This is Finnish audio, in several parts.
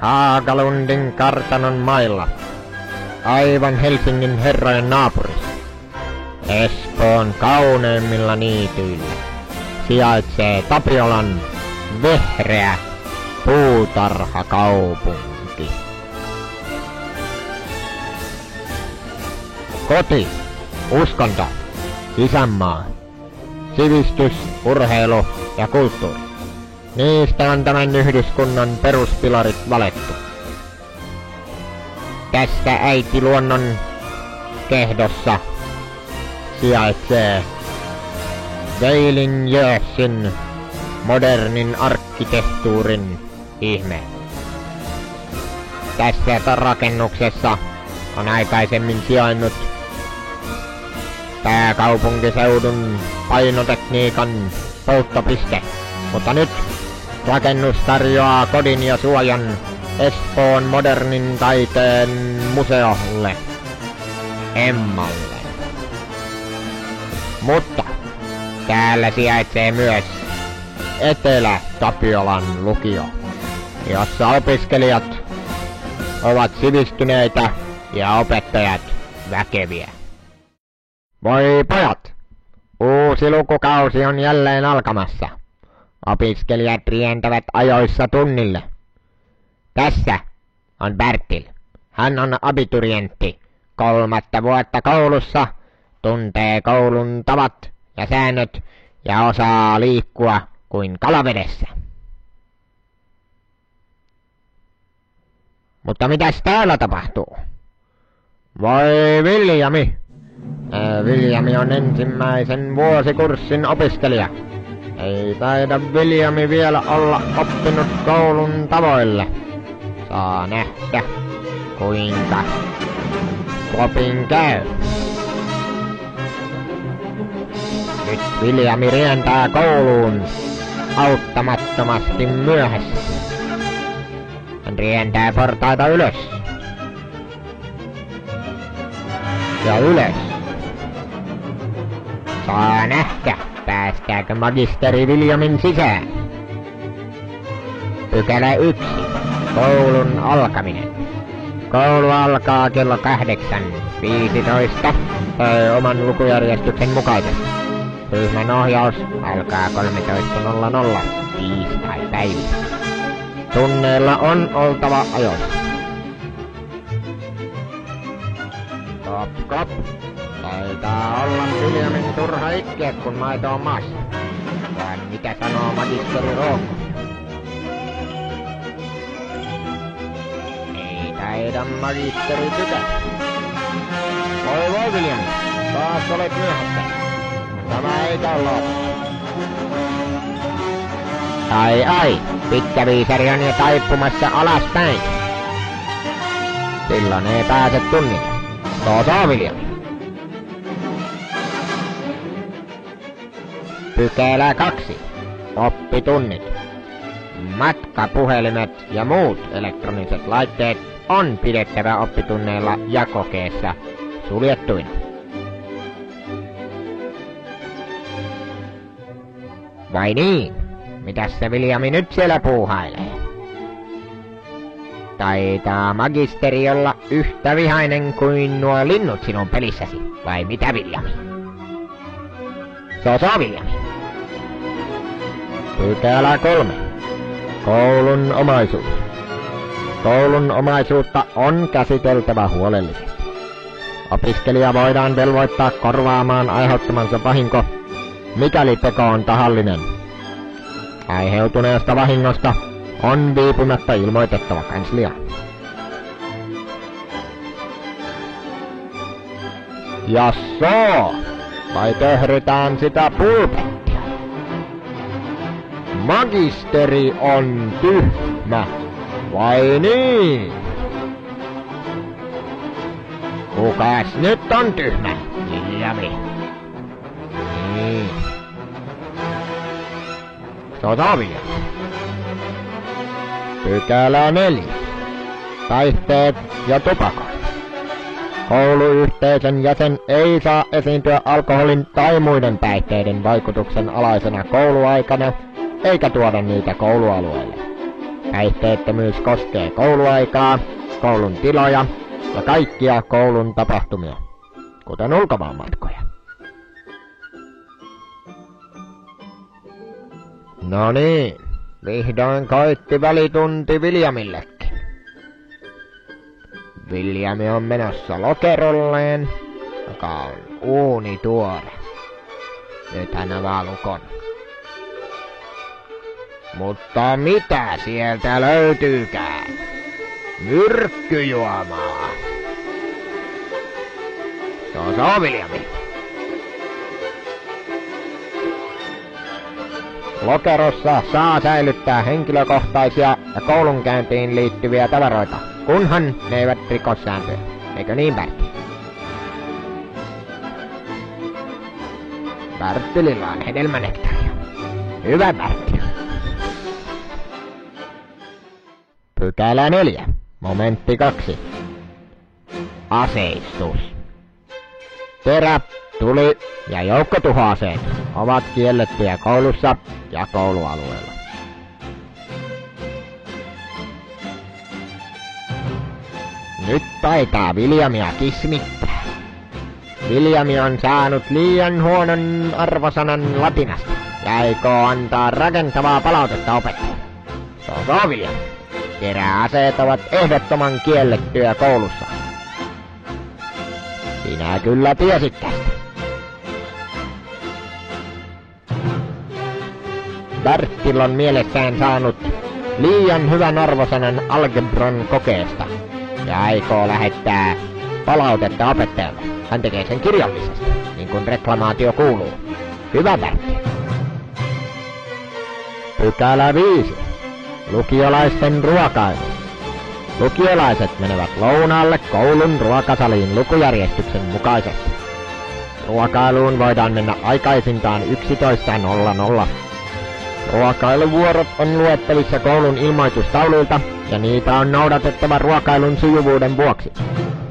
Haagalundin kartanon mailla, aivan Helsingin herrojen naapurissa, Espoon kauneimmilla niityillä, sijaitsee Tapiolan vehreä puutarhakaupunki. Koti, uskonto, isänmaa, sivistys, urheilu ja kulttuuri. Niistä on tämän yhdyskunnan peruspilarit valettu. Tässä äiti luonnon kehdossa sijaitsee Veilinjöösin modernin arkkitehtuurin ihme. Tässä rakennuksessa on aikaisemmin sijainnut pääkaupunkiseudun painotekniikan polttopiste, mutta nyt rakennus tarjoaa kodin ja suojan Espoon modernin taiteen museolle, Emmalle. Mutta täällä sijaitsee myös Etelä-Tapiolan lukio, jossa opiskelijat ovat sivistyneitä ja opettajat väkeviä. Voi pojat! Uusi lukukausi on jälleen alkamassa. Opiskelijat rientävät ajoissa tunnille. Tässä on Bertil. Hän on abiturientti, 3. vuotta koulussa, tuntee koulun tavat ja säännöt ja osaa liikkua kuin kalavedessä. Mutta mitäs täällä tapahtuu? Voi Viljami! Viljami on ensimmäisen vuosikurssin opiskelija. Ei taida Viljami vielä olla oppinut koulun tavoille. Saa nähdä, kuinka Klopin käy. Nyt Viljami rientää kouluun auttamattomasti myöhässä. Hän rientää portaita ylös. Ja ylös. Saa nähdä, päästääkö magisteri Viljamin sisään. Pykälä 1. Koulun alkaminen. Koulu alkaa kello 8:15 oman lukujärjestyksen mukaisesti. Ryhmän ohjaus alkaa 13:00 tiistai-päivissä. Tunneilla on oltava ajoissa. Kop kop. Taitaa olla Viljamin turha itkeä, kun maito on maassa. Vaan mitä sanoo magisteri Rookko? Ei taida magisteri tykätä. Voi Viljami, taas olet myöhässä. Tämä ei tällä. Ai, pitkäviisari on jo taipumassa alaspäin. Silloin ei pääse tunnille. Tuossa Viljami. Pykälä 2. Oppitunnit. Matkapuhelimet ja muut elektroniset laitteet on pidettävä oppitunneilla ja kokeessa suljettuina. Vai niin? Mitäs se Viljami nyt siellä puuhailee? Taitaa magisteri olla yhtä vihainen kuin nuo linnut sinun pelissäsi, vai mitä Viljami? Se on Viljami. Pykälä 3. Koulun omaisuus. Koulun omaisuutta on käsiteltävä huolellisesti. Opiskelija voidaan velvoittaa korvaamaan aiheuttamansa vahinko, mikäli teko on tahallinen. Aiheutuneesta vahingosta on viipymättä ilmoitettava kansliaan. Jassoo, vai töhritään sitä pulpettia? Magisteri on tyhmä, vai niin? Kukas nyt on tyhmä, Viljami? Niin. Se on Viljami. Pykälä 4. Päihteet ja tupakointi. Kouluyhteisön jäsen ei saa esiintyä alkoholin tai muiden päihteiden vaikutuksen alaisena kouluaikana, eikä tuoda niitä koulualueelle. Päihteettömyys koskee kouluaikaa, koulun tiloja ja kaikkia koulun tapahtumia, kuten ulkomaanmatkoja. No niin, vihdoin koitti välitunti Viljamillekin. Viljami on menossa lokerolleen, joka on uunituore. Nyt hän avaa lukon. Mutta mitä sieltä löytyykään? Myrkkyjuomaa. Se on Viljami. Lokerossa saa säilyttää henkilökohtaisia ja koulunkäyntiin liittyviä tavaroita, kunhan ne eivät rikossääntöjä. Eikö niin, Bertti? Berttilillä on hedelmänektaria. Hyvä, Bertti. Pykälä 4. Momentti 2. Aseistus. Terä, tuli ja joukkotuhoaseet ovat kiellettyjä koulussa ja koulualueella. Nyt taitaa Viljamia kismittää. Viljami on saanut liian huonon arvosanan latinasta ja aikoo antaa rakentavaa palautetta opettajalle. Se on Viljami. Teräaseet ovat ehdottoman kiellettyjä koulussa. Sinä kyllä tiesit tästä. Bertil on mielessään saanut liian hyvän arvosanan algebran kokeesta ja aikoo lähettää palautetta opettajalle. Hän tekee sen kirjallisesti, niin kuin reklamaatio kuuluu. Hyvä, Bertil. Pykälä 5. Lukiolaisten ruokailu. Lukiolaiset menevät lounaalle koulun ruokasaliin lukujärjestyksen mukaisesti. Ruokailuun voidaan mennä aikaisintaan 11:00. Ruokailuvuorot on luettavissa koulun ilmoitustauluilta ja niitä on noudatettava ruokailun sujuvuuden vuoksi.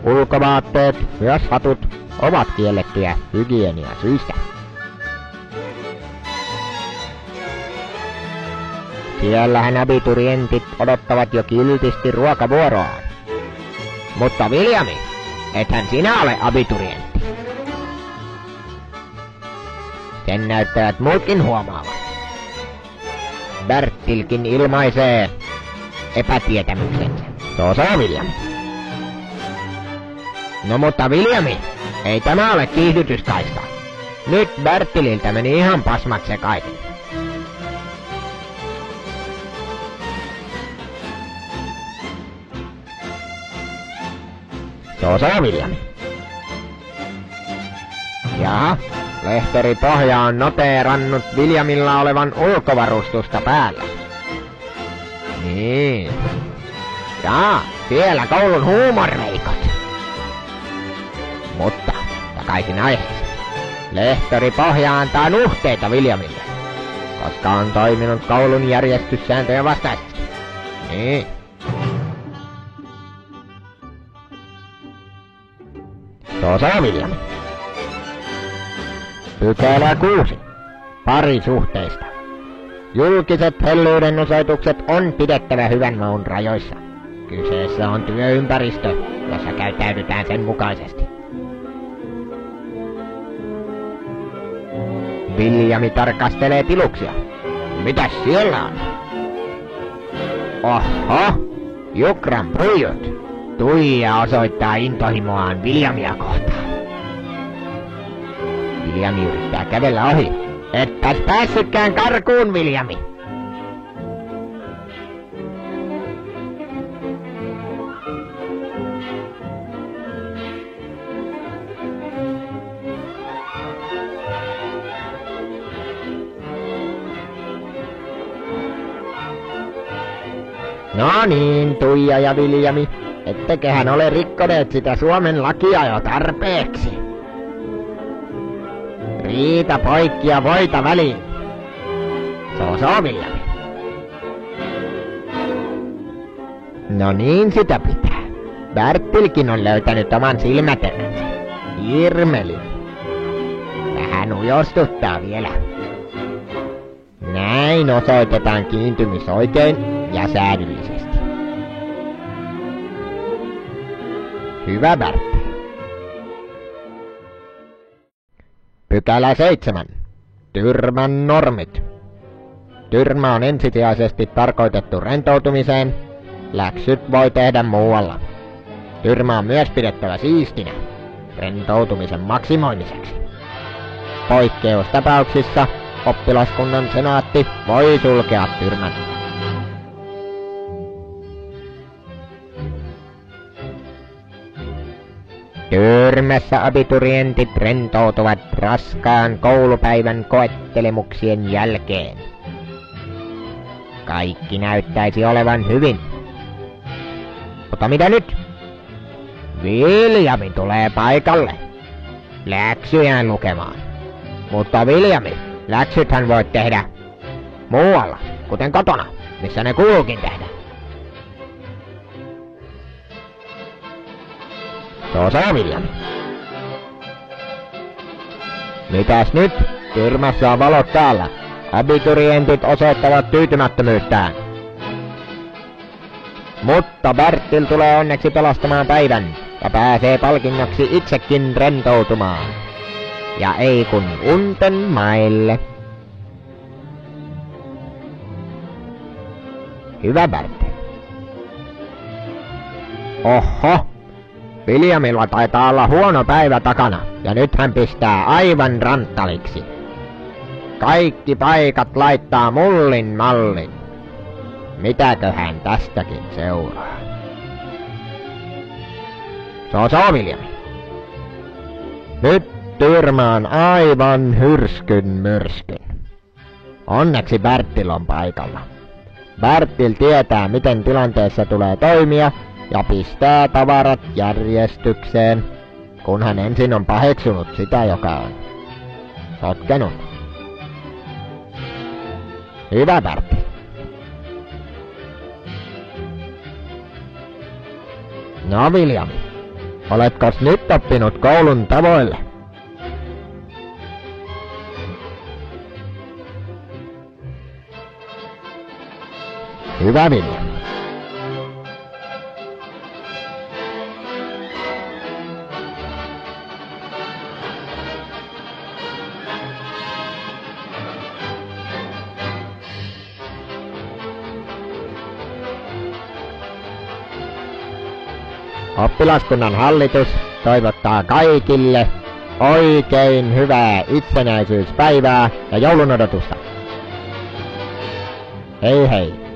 Ulkovaatteet, myös hatut, ovat kiellettyjä hygieniasyistä. Siellähän abiturientit odottavat jo kiltisti ruokavuoroaan. Mutta Viljami, ethän sinä ole abiturientti. Sen näyttävät muutkin huomaavan. Bertilkin ilmaisee epätietämyksensä. Se on Viljami. No mutta Viljami, ei tämä ole kiihdytyskaista. Nyt Bertililtä meni ihan pasmat sekaisin. Se on Viljami. Jaha, lehtori Pohja on noteerannut Viljamilla olevan ulkovarustusta päällä. Niin. Jaa, siellä koulun huumorveikot. Mutta, takaisin aiheeseen. Lehtori Pohja antaa nuhteita Viljamille, koska on toiminut koulun järjestyssääntöjen vastaisesti. Niin. Se on Viljami. Pykälä 6. Parisuhteista. Julkiset hellyyden osoitukset on pidettävä hyvän maun rajoissa. Kyseessä on työympäristö, jossa käyttäydytään sen mukaisesti. Viljami tarkastelee tiluksia. Mitäs siellä on? Oho, Jukran pujut. Tuija osoittaa intohimoaan Viljamia kohtaan. Viljami yrittää kävellä ohi. Ettäs päässytkään karkuun, Viljami. No niin, Tuija ja Viljami. Etteköhän ole rikkoneet sitä Suomen lakia jo tarpeeksi. Riita poikki ja voita väliin. Se on Viljami. No niin sitä pitää. Bertilkin on löytänyt oman silmäteränsä. Irmelin. Vähän ujostuttaa vielä. Näin osoitetaan kiintymisoikein ja säädyllisesti. Hyvä Bertti. Pykälä 7. Tyrmän normit. Tyrmä on ensisijaisesti tarkoitettu rentoutumiseen. Läksyt voi tehdä muualla. Tyrmä on myös pidettävä siistinä rentoutumisen maksimoimiseksi. Poikkeustapauksissa oppilaskunnan senaatti voi sulkea tyrmän. Tyrmässä abiturientit rentoutuvat raskaan koulupäivän koettelemuksien jälkeen. Kaikki näyttäisi olevan hyvin. Mutta mitä nyt? Viljami tulee paikalle läksyjään lukemaan. Mutta Viljami, läksythän voit tehdä muualla, kuten kotona, missä ne kuuluukin tehdä. Se Viljami. Mitäs nyt? Tyrmässä on valot täällä. Abiturientit osoittavat tyytymättömyyttään. Mutta Bertil tulee onneksi pelastamaan päivän ja pääsee palkinnoksi itsekin rentoutumaan. Ja ei kun unten maille. Hyvä Bertil. Oho! Viljamilla taitaa olla huono päivä takana, ja nyt hän pistää aivan ranttaliksi. Kaikki paikat laittaa mullin mallin. Mitäköhän tästäkin seuraa? Se Viljami. Nyt Tyrmä on aivan hyrskyn myrskyn. Onneksi Bertil on paikalla. Bertil tietää, miten tilanteessa tulee toimia, ja pistää tavarat järjestykseen, kun hän ensin on paheksunut sitä, joka on sotkenut. Hyvä Bertil. No Viljami, oletkos nyt oppinut koulun tavoille? Hyvä Viljami. Oppilaskunnan hallitus toivottaa kaikille oikein hyvää itsenäisyyspäivää ja joulun odotusta. Hei hei!